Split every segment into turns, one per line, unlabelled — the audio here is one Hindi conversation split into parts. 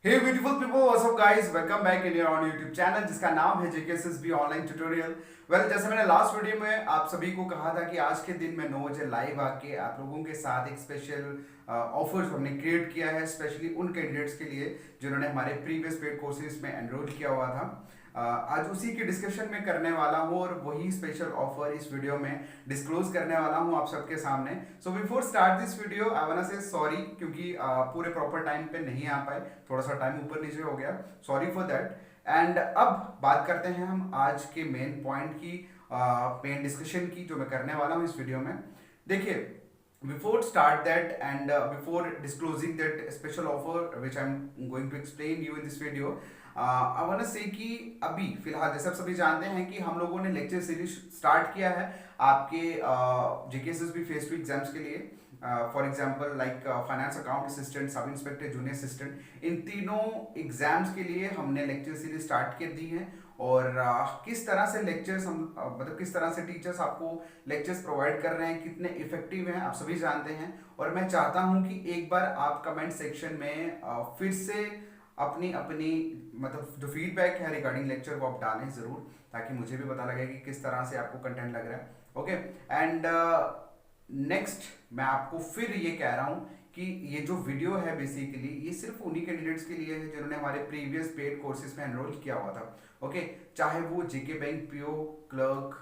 Hey beautiful people, what's up guys, welcome back in your own YouTube channel जिसका नाम है जेकेएसएसबी ऑनलाइन ट्यूटोरियल। जैसे मैंने लास्ट वीडियो में आप सभी को कहा था कि आज के दिन मैं 9 बजे लाइव आके आप लोगों के साथ एक स्पेशल ऑफर हमने क्रिएट किया है स्पेशली उन कैंडिडेट्स के लिए जिन्होंने हमारे प्रीवियस पेड कोर्सेज में एनरोल किया हुआ था। आज उसी की डिस्कशन में करने वाला हूँ और वही स्पेशल ऑफर इस वीडियो में डिस्क्लोज करने वाला हूँ आप सबके सामने। So before start this video I want say sorry क्योंकि पूरे प्रॉपर टाइम पे नहीं आ पाए, थोड़ा सा टाइम ऊपर नीचे हो गया, सॉरी फॉर दैट। एंड अब बात करते हैं हम आज के मेन पॉइंट की, मेन डिस्कशन की जो मैं करने वाला हूँ इस वीडियो में। देखिए, before start that and before disclosing that special offer which I'm going to explain you in this video, I want to say कि अभी फिलहाल जैसे आप सभी जानते हैं कि हम लोगों ने लेक्चर सीरीज स्टार्ट किया है आपके जेकेएसएसबी फेस टू एग्जाम्स के लिए। For example like finance account assistant, sub inspector, junior assistant, इन तीनों एग्जाम्स के लिए हमने लेक्चर सीरीज स्टार्ट कर दी है। और किस तरह से लेक्चर्स हम मतलब किस तरह से टीचर्स आपको लेक्चर्स प्रोवाइड कर रहे हैं, कितने इफेक्टिव हैं, आप सभी जानते हैं। और मैं चाहता हूं कि एक बार आप कमेंट सेक्शन में फिर से अपनी अपनी मतलब जो फीडबैक है रिगार्डिंग लेक्चर वो आप डालें ज़रूर, ताकि मुझे भी पता लगे कि किस तरह से आपको कंटेंट लग रहा है। ओके, एंड नेक्स्ट मैं आपको फिर ये कह रहा हूँ कि ये जो वीडियो है बेसिकली ये सिर्फ उन्हीं कैंडिडेट्स के लिए है जिन्होंने हमारे प्रीवियस पेड कोर्सेज में एनरोल किया हुआ था। ओके, चाहे वो जेके बैंक पीओ क्लर्क,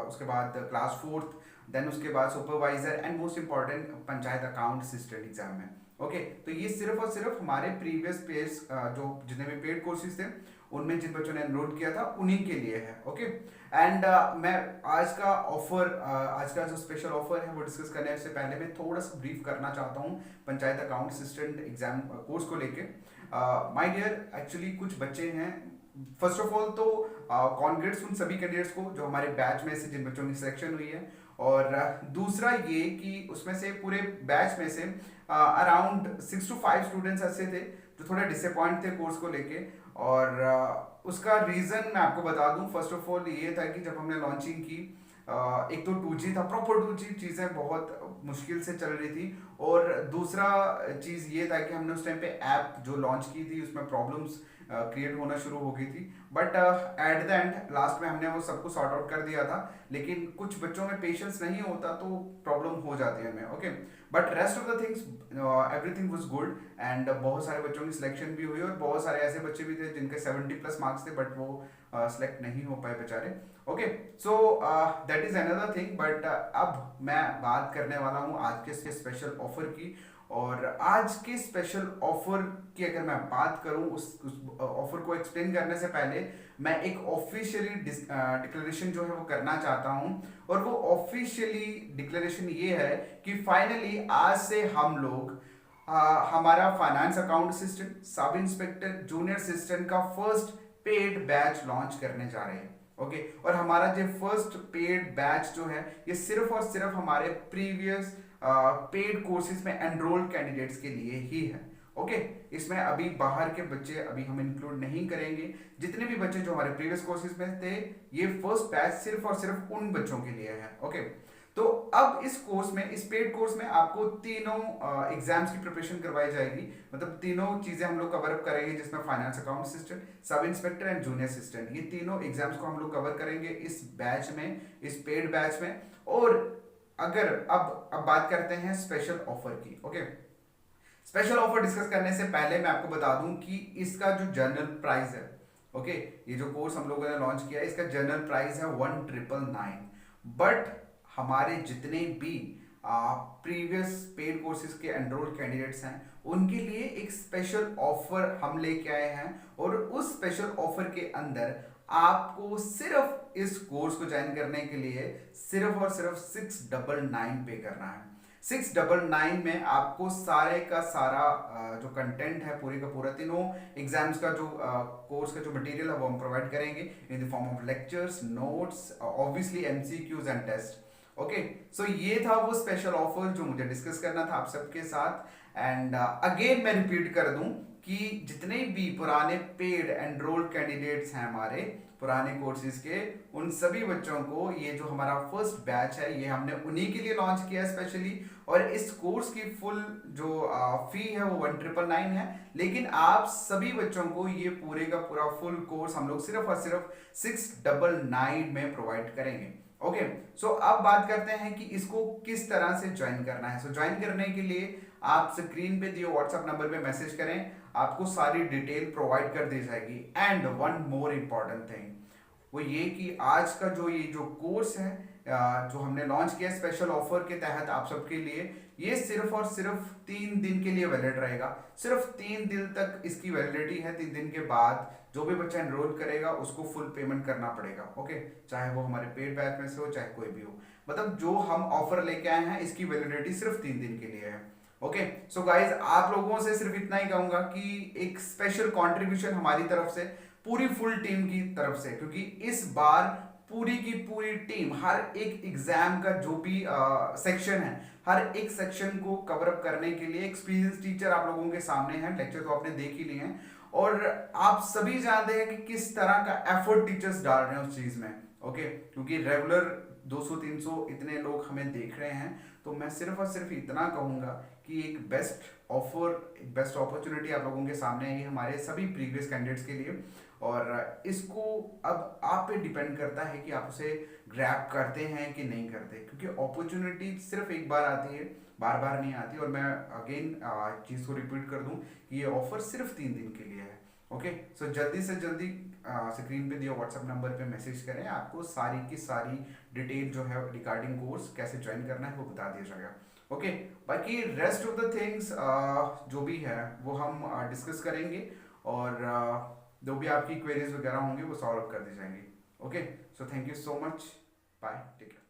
उसके बाद क्लास फोर्थ, देन उसके बाद supervisor and most important panchayat account assistant exam है। ओके, तो ये सिर्फ और सिर्फ हमारे प्रीवियस पेज जो जितने भी पेड कोर्सेज थे उनमें जिन बच्चों ने एनरोल किया था उन्हीं के लिए है। ओके, एंड मैं आज का ऑफर, आज का जो स्पेशल ऑफर है वो डिस्कस करने से पहले मैं थोड़ा सा ब्रीफ करना चाहता हूँ panchayat account assistant exam course को लेके। माय डियर, एक्चुअली कुछ बच्चे हैं, फर्स्ट ऑफ ऑल तो कॉन्ग्रेट्स उन सभी कैंडिडेट्स को जो हमारे बैच में से जिन बच्चों की सिलेक्शन हुई है। और दूसरा ये कि उसमें से पूरे बैच में से अराउंड 6 to 5 स्टूडेंट्स ऐसे थे जो थोड़े डिसअपॉइंट थे कोर्स को लेके। और उसका रीज़न मैं आपको बता दूं, फर्स्ट ऑफ ऑल ये था कि जब हमने लॉन्चिंग की, एक तो 2G था, प्रॉपर 2G, चीज़ें बहुत मुश्किल से चल रही थी। और दूसरा चीज़ ये था कि हमने उस टाइम पे ऐप जो लॉन्च की थी उसमें प्रॉब्लम्स क्रिएट होना शुरू हो गई थी। But at the end last में हमने वो सबको सॉर्ट आउट कर दिया था। लेकिन कुछ बच्चों में पेशेंस नहीं होता तो प्रॉब्लम हो जाती है हमें। Okay, but rest of the things everything was good and बहुत सारे बच्चों की सिलेक्शन भी हुई और बहुत सारे ऐसे बच्चे भी थे जिनके 70+ मार्क्स थे बट वो सिलेक्ट नहीं हो पाए बेचारे। Okay, so that is another thing. But अब मैं बात करने वाला हूँ आज के स्पेशल ऑफर की। और आज के स्पेशल ऑफर की अगर मैं बात करूं, उस ऑफर को एक्सप्लेन करने से पहले मैं एक ऑफिशियली डिक्लेरेशन जो है वो करना चाहता हूं। और वो ऑफिशियली डिक्लेरेशन ये है कि फाइनली आज से हम लोग हमारा finance account assistant, sub inspector, junior assistant का फर्स्ट पेड बैच लॉन्च करने जा रहे हैं। ओके, और हमारा जो फर्स्ट पेड बैच जो है ये सिर्फ और सिर्फ हमारे प्रीवियस पेड कोर्सेज में एनरोल्ड कैंडिडेट्स के लिए ही है। ओके, इसमें अभी बाहर के बच्चे अभी हम इंक्लूड नहीं करेंगे। जितने भी बच्चे जो हमारे प्रीवियस कोर्सेज में थे ये फर्स्ट बैच सिर्फ और सिर्फ उन बच्चों के लिए है। ओके, तो अब इस कोर्स में, इस पेड कोर्स में आपको तीनों एग्जाम्स की प्रिपरेशन करवाई जाएगी। मतलब तीनों चीजें हम लोग कवर अप करेंगे जिसमें finance account assistant, sub inspector and junior assistant, ये तीनों एग्जाम्स को हम लोग कवर करेंगे इस बैच में, इस पेड बैच में। और अगर अब बात करते हैं स्पेशल ऑफर की। ओके, स्पेशल ऑफर डिस्कस करने से पहले मैं आपको बता दूं कि इसका जो जनरल प्राइस है, ओके, ये जो कोर्स हम लोगों ने लॉन्च किया है इसका जनरल प्राइस है 1999। बट हमारे जितने भी प्रीवियस पेड कोर्सेज के एनरोल्ड कैंडिडेट्स हैं उनके लिए एक स्पेशल ऑफर हम लेके आए हैं। और उस स्पेशल ऑफर के अंदर आपको सिर्फ इस कोर्स को ज्वाइन करने के लिए सिर्फ और सिर्फ 699 पे करना है। 699 में आपको सारे का सारा जो कंटेंट है पूरे का पूरा तीनों एग्जाम्स का जो कोर्स का जो मटेरियल है वो हम प्रोवाइड करेंगे in the form of lectures, notes, obviously MCQs and test. Okay, so ये था वो स्पेशल ऑफर जो मुझे डिस्कस करना था आप सबके साथ। एंड अगेन मैं रिपीट कर दूं कि जितने भी पुराने पेड एनरोल्ड कैंडिडेट्स हैं हमारे, पुराने कोर्सेज के उन सभी बच्चों को ये जो हमारा फर्स्ट बैच है ये हमने उन्हीं के लिए लॉन्च किया है स्पेशली। और इस कोर्स की फुल जो फी है वो 1999 है, लेकिन आप सभी बच्चों को ये पूरे का पूरा फुल कोर्स हम लोग सिर्फ और सिर्फ 699 में प्रोवाइड करेंगे। ओके, सो अब बात करते हैं कि इसको किस तरह से ज्वाइन करना है। सो ज्वाइन करने के लिए आप स्क्रीन पे दिए व्हाट्सएप नंबर पे मैसेज करें, आपको सारी डिटेल प्रोवाइड कर दी जाएगी। And one more important thing वो ये कि आज का जो कोर्स है जो हमने लॉन्च किया स्पेशल ऑफर के तहत आप सबके लिए, ये सिर्फ और सिर्फ 3 दिन के लिए वैलिड रहेगा। सिर्फ 3 दिन तक इसकी वैलिडिटी है। 3 दिन के बाद जो भी बच्चा एनरोल करेगा उसको फुल पेमेंट करना पड़ेगा। ओके, चाहे वो हमारे पेड बैच में से हो चाहे कोई भी हो, मतलब जो हम ऑफर लेके आए हैं इसकी वैलिडिटी सिर्फ 3 दिन के लिए है। ओके, सो गाइज आप लोगों से सिर्फ इतना ही कहूंगा कि एक स्पेशल कंट्रीब्यूशन हमारी तरफ से पूरी फुल टीम की तरफ से, क्योंकि इस बार पूरी की पूरी टीम हर एक एग्जाम का जो भी सेक्शन है हर एक सेक्शन को कवर अप करने के लिए एक्सपीरियंस टीचर आप लोगों के सामने हैं। लेक्चर तो आपने देख ही लिए हैं और आप सभी जानते हैं कि किस तरह का एफर्ट टीचर्स डाल रहे हैं उस चीज में। ओके, क्योंकि रेगुलर 200-300 इतने लोग हमें देख रहे हैं, तो मैं सिर्फ और सिर्फ इतना कहूंगा कि एक बेस्ट ऑफर, एक बेस्ट अपॉर्चुनिटी आप लोगों के सामने है ये हमारे सभी प्रीवियस कैंडिडेट्स के लिए। और इसको अब आप पे डिपेंड करता है कि आप उसे ग्रैब करते हैं कि नहीं करते, क्योंकि अपॉर्चुनिटी सिर्फ एक बार आती है, बार बार नहीं आती। और मैं अगेन चीज़ को रिपीट कर दूं कि ये ऑफर सिर्फ 3 दिन के लिए है। ओके, सो जल्दी से जल्दी स्क्रीन पे दिए व्हाट्सएप नंबर पे मैसेज करें, आपको सारी की सारी डिटेल जो है रिगार्डिंग कोर्स कैसे ज्वाइन करना है वो बता दिया जाएगा। ओके, बाकी रेस्ट ऑफ द थिंग्स जो भी है वो हम डिस्कस करेंगे और जो भी आपकी क्वेरीज वगैरह होंगी वो सॉल्व कर दी जाएंगी। Okay, so thank you so much, bye, take care.